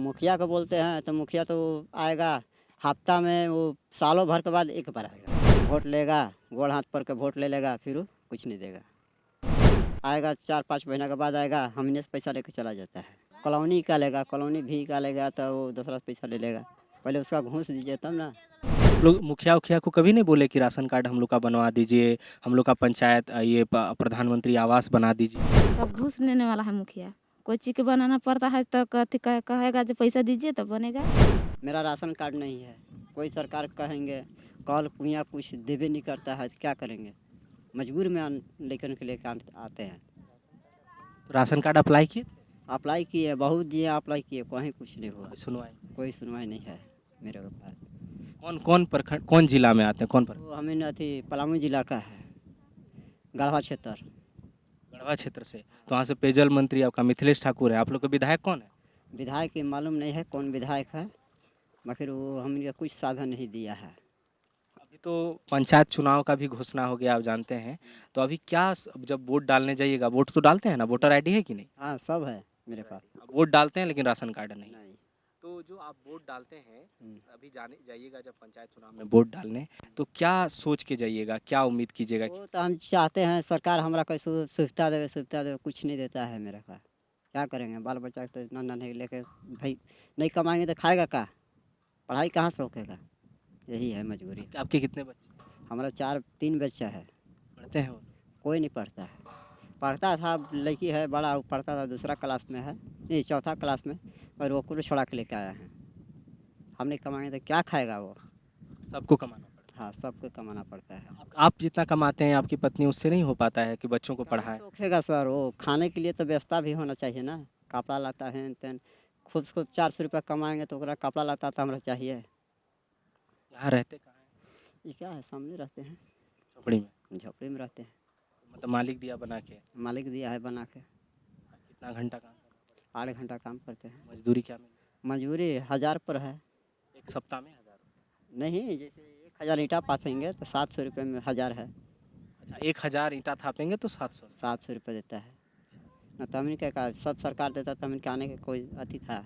मुखिया को बोलते हैं तो मुखिया तो आएगा हफ्ता में, वो सालों भर के बाद एक बार आएगा, वोट लेगा, गोड़ हाथ पर के वोट ले लेगा, फिर वो कुछ नहीं देगा। आएगा 4-5 महीना के बाद आएगा, हमने से पैसा लेकर चला जाता है। कॉलोनी का लेगा, कॉलोनी भी का लेगा तो वो दूसरा पैसा ले लेगा, पहले उसका घूस दीजिए तब ना। लोग मुखिया उखिया को कभी नहीं बोले कि राशन कार्ड हम लोग का बनवा दीजिए, हम लोग का पंचायत ये प्रधानमंत्री आवास बना दीजिए? अब घूस लेने वाला है मुखिया, कोई चीज़ के बनाना पड़ता है तो कहेगा जो पैसा दीजिए तो बनेगा। मेरा राशन कार्ड नहीं है, कोई सरकार कहेंगे कॉल कुइयाँ कुछ देवे नहीं करता है तो क्या करेंगे, मजबूर में लेकर के लेकर आते हैं। तो राशन कार्ड अप्लाई किए थे? अप्लाई किए, बहुत दिए अप्लाई किए, कहीं कुछ नहीं हुआ, सुनवाई? कोई सुनवाई नहीं है मेरे पास। कौन कौन प्रखंड, कौन जिला में आते हैं, कौन प्रखंड? वो हमें अथी पलामू जिला का है, गढ़वा क्षेत्र। गढ़वा क्षेत्र से। तो वहाँ से पेयजल मंत्री आपका मिथिलेश ठाकुर है। आप लोग का विधायक कौन है? विधायक की मालूम नहीं है कौन विधायक है, मगर वो हमें कुछ साधन नहीं दिया है। अभी तो पंचायत चुनाव का भी घोषणा हो गया, आप जानते हैं। तो अभी क्या जब वोट डालने जाइएगा, वोट तो डालते हैं ना, वोटर आईडी है कि नहीं? हाँ सब है मेरे पास। अब वोट डालते हैं लेकिन राशन कार्ड नहीं। नहीं। तो जो आप वोट डालते हैं, अभी जाइएगा जब पंचायत चुनाव में वोट डालने, तो क्या सोच के जाइएगा, क्या उम्मीद कीजिएगा? वो तो हम चाहते हैं सरकार हमारा कोई सुविधा देवे, कुछ नहीं देता है मेरे पास। क्या करेंगे, बाल बच्चा तो इतना नहीं लेके भाई नहीं कमाएंगे तो खाएगा क्या, पढ़ाई कहाँ से होकेगा, यही है मजबूरी। आपके कितने बच्चे? हमारा 3 बच्चा है। पढ़ते हैं वो? कोई नहीं पढ़ता है, पढ़ता था, लड़की है बड़ा, वो पढ़ता था, दूसरा क्लास में है, नहीं 4था क्लास में, और वो कुल छोड़ा के लेके आया है। हम नहीं कमाएंगे तो क्या खाएगा वो। सबको कमाना पड़ता हाँ सबको कमाना पड़ता है। है। आप जितना कमाते हैं, आपकी पत्नी, उससे नहीं हो पाता है कि बच्चों को पढ़ाएं? होखेगा सर, वो खाने के लिए तो व्यवस्था भी होना चाहिए ना, कपड़ा लाता है तेन, खुद 400 रुपया कमाएंगे तो ओकरा कपड़ा लाता तो हमारा चाहिए। यहाँ रहते कहाँ हैं? ये क्या है, सामने रहते हैं, झोपड़ी में? झोपड़ी में रहते हैं। मतलब मालिक दिया बना के? मालिक दिया है बना के। कितना घंटा काम करना 8 घंटा काम करते हैं। पड़ता? मजदूरी क्या मिलती मजदूरी 1000 पर है। है? एक सप्ताह में 1000 रुपये? नहीं, जैसे 1000 ईंटा पाथेंगे तो 700 रुपये में 1000 है। अच्छा, 1000 ईंटा थापेंगे तो 700? 700 रुपये देता है ना, तमिन का सब सरकार देता, तमिन के आने के कोई अति था।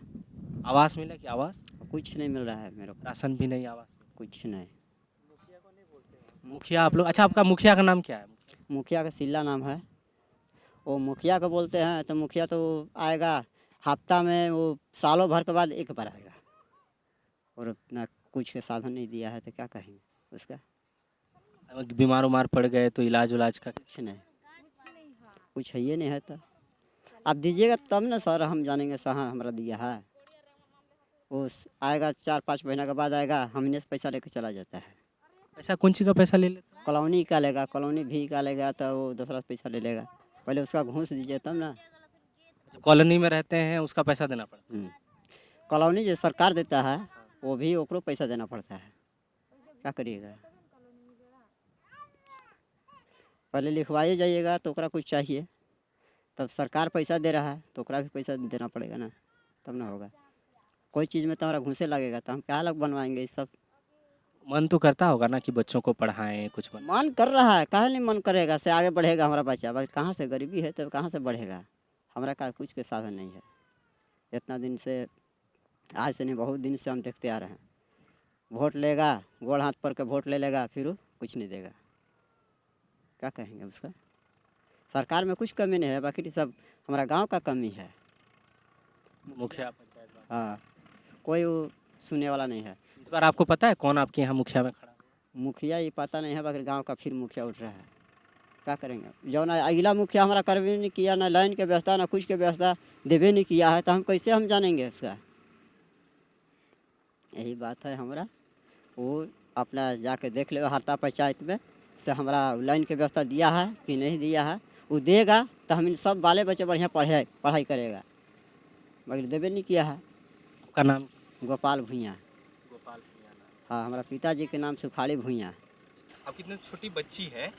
आवास मिला कि आवास? कुछ नहीं मिल रहा है मेरे को, राशन भी नहीं, आवास भी कुछ नहीं। मुखिया आप लोग, अच्छा आपका मुखिया का नाम क्या है? मुखिया का सिल्ला नाम है। वो मुखिया को बोलते हैं तो मुखिया तो आएगा हफ्ता में, वो सालों भर के बाद एक बार आएगा, और अपना कुछ के साधन नहीं दिया है तो क्या कहेंगे उसका। अगर बीमार उमार पड़ गए तो इलाज उलाज का? कुछ नहीं, कुछ है ये नहीं है तो आप दीजिएगा तब ना सर हम जानेंगे सर हाँ हमारा दिया है। वो आएगा 4-5 महीना के बाद आएगा, हमने से पैसा लेकर चला जाता है। ऐसा कौन सी का पैसा ले लेते हैं? कॉलोनी का लेगा, कॉलोनी भी का लेगा तो वो दूसरा पैसा ले लेगा, पहले उसका घूस दीजिए तब ना। जो कॉलोनी में रहते हैं उसका पैसा देना पड़ता कॉलोनी जो सरकार देता है वो भी ओकरो पैसा देना पड़ता है, क्या करिएगा। पहले लिखवाइए जाइएगा तो ओकरा कुछ चाहिए, तब सरकार पैसा दे रहा है तो ओकरा भी पैसा देना पड़ेगा ना, तब ना होगा। कोई चीज़ में तो हमारा घूसे लगेगा तो हम क्या अलग बनवाएंगे ये सब। है? मन तो करता होगा ना कि बच्चों को पढ़ाएं, कुछ बन। मन कर रहा है, काहे नहीं मन करेगा, से आगे बढ़ेगा हमारा बच्चा, बस कहाँ से गरीबी है तो कहाँ से बढ़ेगा, हमारा का कुछ के साधन नहीं है। इतना दिन से, आज से नहीं बहुत दिन से हम देखते आ रहे हैं, वोट लेगा, गोड़ हाथ पर के वोट ले लेगा, फिर वो कुछ नहीं देगा, क्या कहेंगे उसका। सरकार में कुछ कमी नहीं है, बाकी सब हमारा गांव का कमी है। मुखिया पंचायत वाले। हाँ, कोई वो सुनने वाला नहीं है। इस बार आपको पता है कौन आपके यहाँ मुखिया में खड़ा है? मुखिया ये पता नहीं है, बाकी गांव का फिर मुखिया उठ रहा है, क्या करेंगे। जो ना अगला मुखिया हमारा कर भी नहीं किया, ना लाइन के व्यवस्था ना कुछ के व्यवस्था देवे नहीं किया है, तो हम कैसे हम जानेंगे उसका। यही बात है हमारा, वो अपना जाके देख ले हरता पंचायत में से हमारा लाइन के व्यवस्था दिया है कि नहीं दिया है, वो देगा तो हम इन सब बाले बच्चे बढ़िया पढ़ाई करेगा, मगर देवे नहीं किया है। आपका नाम? गोपाल भुइयाँ। गोपाल भैया नाम। हाँ, हमारा पिताजी के नाम सुखाड़ी भुइयाँ। आप कितनी छोटी बच्ची है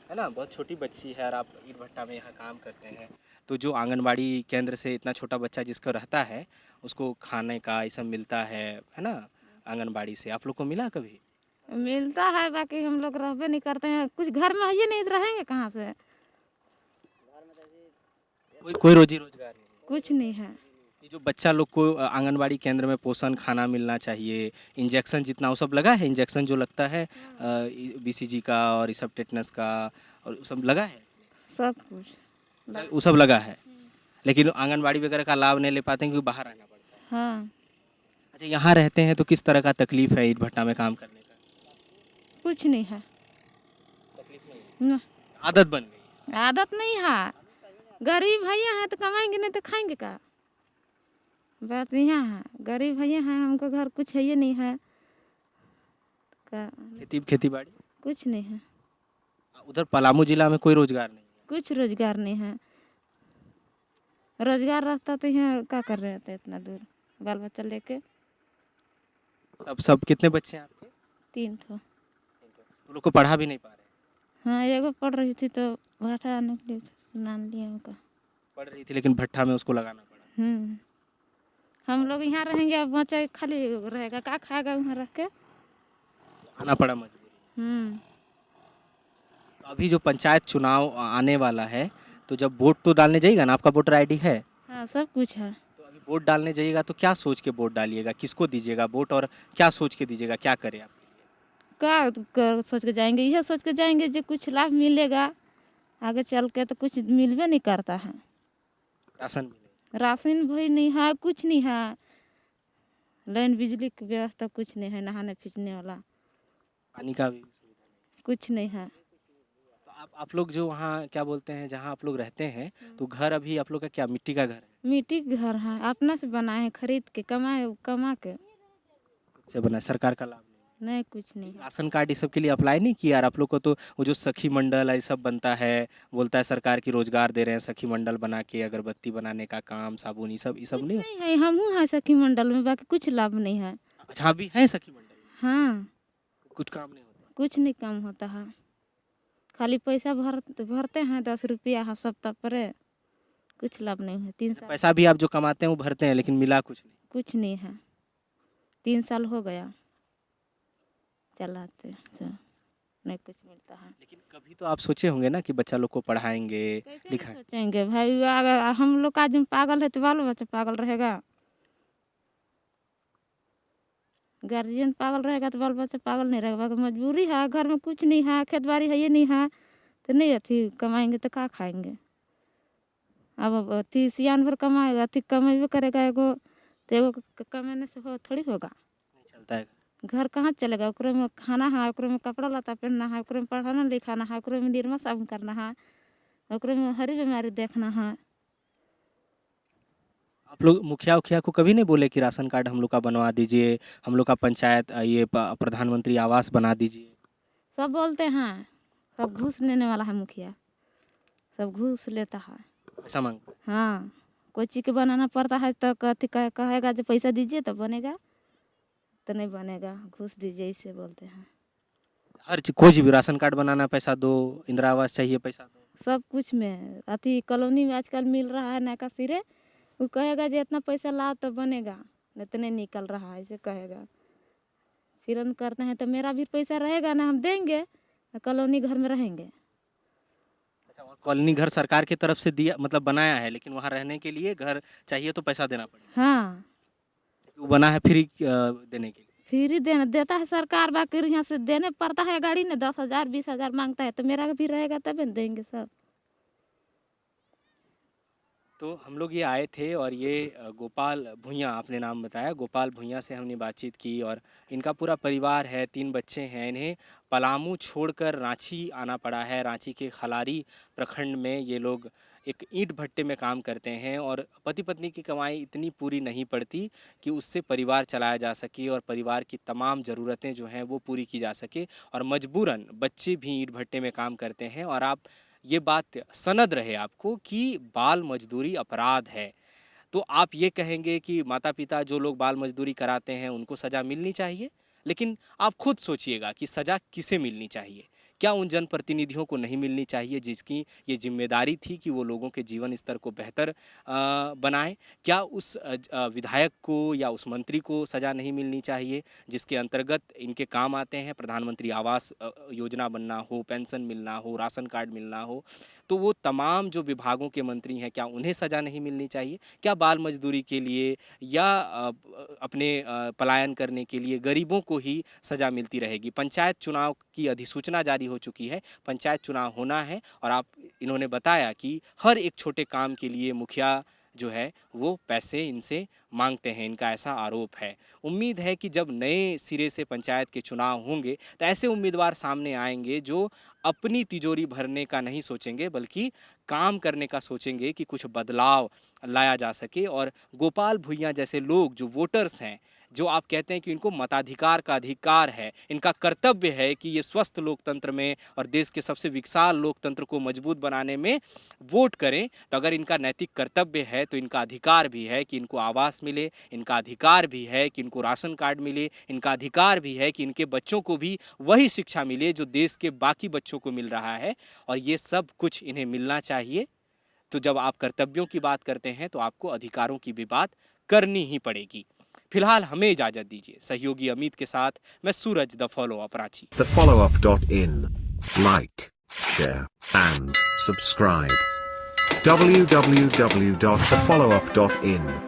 ना, बहुत छोटी बच्ची है, और आप ईट भट्टा में यहाँ काम करते हैं, तो जो आंगनबाड़ी केंद्र से इतना छोटा बच्चा जिसका रहता है उसको खाने का ये सब मिलता है ना, आंगनबाड़ी से आप लोग को मिला कभी? मिलता है, बाकी हम लोग रहबे नहीं करते हैं, कुछ घर में ये नहीं रहेंगे कहाँ से, कोई रोजी रोजगार नहीं? कुछ नहीं है। ये जो बच्चा लोग को आंगनबाड़ी केंद्र में पोषण खाना मिलना चाहिए, इंजेक्शन जितना वो सब लगा है, इंजेक्शन जो लगता है बीसीजी का और ये सब टेटनस का और वो सब लगा है, सब कुछ वो सब लगा है, लेकिन आंगनबाड़ी वगैरह का लाभ नहीं ले पाते हैं क्योंकि बाहर रहना पड़ता है। हाँ। अच्छा, यहाँ रहते हैं तो किस तरह का तकलीफ है ईंट भट्टा में काम करने का? कुछ नहीं है तकलीफ नहीं है, न, आदत बन गई। आदत नहीं है। गरीब भैया हैं तो कमाएंगे नहीं तो खाएंगे का। बात यहाँ है, गरीब भैया हैं, हमको घर कुछ है ये नहीं है का, खेती बाड़ी कुछ नहीं है, उधर पलामू जिला में कोई रोजगार नहीं है। कुछ रोजगार नहीं है। रोजगार रहता तो यहाँ क्या कर रहे थे इतना दूर बाल बच्चा लेके। सब कितने बच्चे हैं आपके? 3 ठो। वो लोग को पढ़ा भी नहीं पा रहे? हाँ, एगो पढ़ रही थी तो भाटा आने के लिए नाम लिया उनका। पढ़ रही थी लेकिन भट्ठा में उसको लगाना पड़ा। हम लोग यहाँ रहेंगे, अब बच्चा खाली रहेगा, क्या खाएगा वहाँ रह के। आना पड़ा मजबूरी। तो अभी जो पंचायत चुनाव आने वाला है, तो जब वोट तो डालने जाइएगा ना, आपका वोटर आईडी है? हाँ, सब कुछ है। तो अभी वोट डालने जाइएगा तो क्या सोच के वोट डालिएगा, किसको दीजिएगा वोट और क्या सोच के दीजिएगा, क्या करें आप? क्या सोच के जाएंगे, यह सोच के जाएंगे जो कुछ लाभ मिलेगा आगे चल के, तो कुछ मिलवे नहीं करता है। राशन मिले? राशन भी नहीं है, कुछ नहीं है। लाइन बिजली की व्यवस्था कुछ नहीं है, नहाने खींचने वाला पानी का भी सुविधा नहीं? कुछ नहीं है। तो आप लोग जो वहाँ क्या बोलते हैं, जहाँ आप लोग रहते हैं, तो घर अभी आप लोग का क्या मिट्टी का घर है? मिट्टी के घर है, अपना से बनाए हैं, खरीद के कमा के। से बना, सरकार का लाभ नहीं, कुछ नहीं। राशन कार्ड ये सब के लिए अप्लाई नहीं किया यार आप लोग को? तो वो जो सखी मंडल ये सब बनता है, बोलता है सरकार की रोजगार दे रहे हैं, सखी मंडल बना के अगरबत्ती बनाने का काम, साबुन, ये सब नहीं? नहीं है, हम हैं सखी मंडल में, बाकी कुछ लाभ नहीं है। अच्छा, अभी है सखी मंडल में? हाँ, कुछ काम नहीं होता? कुछ नहीं काम होता है, खाली पैसा भरते हैं 10 रुपया हर सप्ताह पर, कुछ लाभ नहीं है। 3 साल पैसा भी आप जो कमाते हैं वो भरते हैं, लेकिन मिला कुछ नहीं? कुछ नहीं है। 3 साल हो गया चलाते नहीं कुछ मिलता है। लेकिन कभी तो आप सोचे होंगे ना कि बच्चा लोग को पढ़ाएंगे, कैसे लिखाएं? सोचेंगे भाई, अगर हम लोग का आज पागल है तो बाल बच्चा पागल रहेगा। गार्जियन पागल रहेगा तो बाल बच्चा पागल नहीं रहेगा। मजबूरी है, घर में कुछ नहीं है, खेत बाड़ी है ये नहीं है, तो नहीं अथी कमाएंगे तो क्या खाएंगे। अब अथी सियान भर कमाएगा, अथी कमेबे करेगा एगो, तो एगो कमाने से हो थोड़ी होगा। नहीं चलता है। घर कहाँ चलेगा, ओकरे में खाना है, ओकरे में कपड़ा लता पहनना है, ओकरे में पढ़ाना लिखाना है, ओकरे में निरमा साबुन करना है, ओकरे में हरी बीमारी देखना है। आप लोग मुखिया उखिया को कभी नहीं बोले कि राशन कार्ड हम लोग का बनवा दीजिए, हम लोग का पंचायत ये प्रधानमंत्री आवास बना दीजिए? सब बोलते हैं, सब घूस लेने वाला है मुखिया, सब घूस लेता है। ऐसा मांगता है? हाँ, कोई चीज़ के बनाना पड़ता है तो कहेगा जो पैसा दीजिए तो बनेगा, तो नहीं बनेगा, घूस दीजिए, इसे बोलते हैं। हर चीज, कोई भी राशन कार्ड बनाना पैसा दो, इंदिरा आवास चाहिए पैसा दो, सब कुछ में। अति कॉलोनी में आजकल मिल रहा है नया सिरे, वो कहेगा जो इतना पैसा ला तो बनेगा, नहीं तो नहीं निकल रहा है, ऐसे कहेगा। सिरन करते हैं तो मेरा भी पैसा रहेगा ना, हम देंगे, कॉलोनी घर में रहेंगे। अच्छा, और कॉलोनी घर सरकार की तरफ से दिया, मतलब बनाया है, लेकिन वहाँ रहने के लिए घर चाहिए तो पैसा देना पड़ेगा? हाँ, वो बना है फ्री देने के लिए? फ्री देता है सरकार, बाकी यहाँ से देने पड़ता है गाड़ी ने 10,000 20,000 मांगता है, तो मेरा भी रहेगा तब न देंगे सब। तो हम लोग ये आए थे और ये गोपाल भुइयाँ, आपने नाम बताया, गोपाल भुइयाँ से हमने बातचीत की और इनका पूरा परिवार है, 3 बच्चे हैं। इन्हें पलामू छोड़कर रांची आना पड़ा है। रांची के खलारी प्रखंड में ये लोग एक ईंट भट्टे में काम करते हैं और पति पत्नी की कमाई इतनी पूरी नहीं पड़ती कि उससे परिवार चलाया जा सके और परिवार की तमाम ज़रूरतें जो हैं वो पूरी की जा सके, और मजबूरन बच्चे भी ईंट भट्टे में काम करते हैं। और आप ये बात सनद रहे आपको कि बाल मजदूरी अपराध है, तो आप ये कहेंगे कि माता पिता जो लोग बाल मजदूरी कराते हैं उनको सज़ा मिलनी चाहिए, लेकिन आप खुद सोचिएगा कि सज़ा किसे मिलनी चाहिए। क्या उन जनप्रतिनिधियों को नहीं मिलनी चाहिए जिसकी ये जिम्मेदारी थी कि वो लोगों के जीवन स्तर को बेहतर बनाएं? क्या उस विधायक को या उस मंत्री को सज़ा नहीं मिलनी चाहिए जिसके अंतर्गत इनके काम आते हैं, प्रधानमंत्री आवास योजना बनना हो, पेंशन मिलना हो, राशन कार्ड मिलना हो? तो वो तमाम जो विभागों के मंत्री हैं क्या उन्हें सज़ा नहीं मिलनी चाहिए? क्या बाल मजदूरी के लिए या अपने पलायन करने के लिए गरीबों को ही सज़ा मिलती रहेगी? पंचायत चुनाव की अधिसूचना जारी हो चुकी है, पंचायत चुनाव होना है और इन्होंने बताया कि हर एक छोटे काम के लिए मुखिया जो है वो पैसे इनसे मांगते हैं, इनका ऐसा आरोप है। उम्मीद है कि जब नए सिरे से पंचायत के चुनाव होंगे तो ऐसे उम्मीदवार सामने आएंगे जो अपनी तिजोरी भरने का नहीं सोचेंगे बल्कि काम करने का सोचेंगे कि कुछ बदलाव लाया जा सके। और गोपाल भुइयां जैसे लोग जो वोटर्स हैं, जो आप कहते हैं कि इनको मताधिकार का अधिकार है, इनका कर्तव्य है कि ये स्वस्थ लोकतंत्र में और देश के सबसे विशाल लोकतंत्र को मजबूत बनाने में वोट करें, तो अगर इनका नैतिक कर्तव्य है तो इनका अधिकार भी है कि इनको आवास मिले, इनका अधिकार भी है कि इनको राशन कार्ड मिले, इनका अधिकार भी है कि इनके बच्चों को भी वही शिक्षा मिले जो देश के बाकी बच्चों को मिल रहा है, और ये सब कुछ इन्हें मिलना चाहिए। तो जब आप कर्तव्यों की बात करते हैं तो आपको अधिकारों की भी बात करनी ही पड़ेगी। फिलहाल हमें इजाजत दीजिए। सहयोगी अमित के साथ मैं Suraj, the follow up Ranchi. thefollowup.in. Like, share, and subscribe. www.thefollowup.in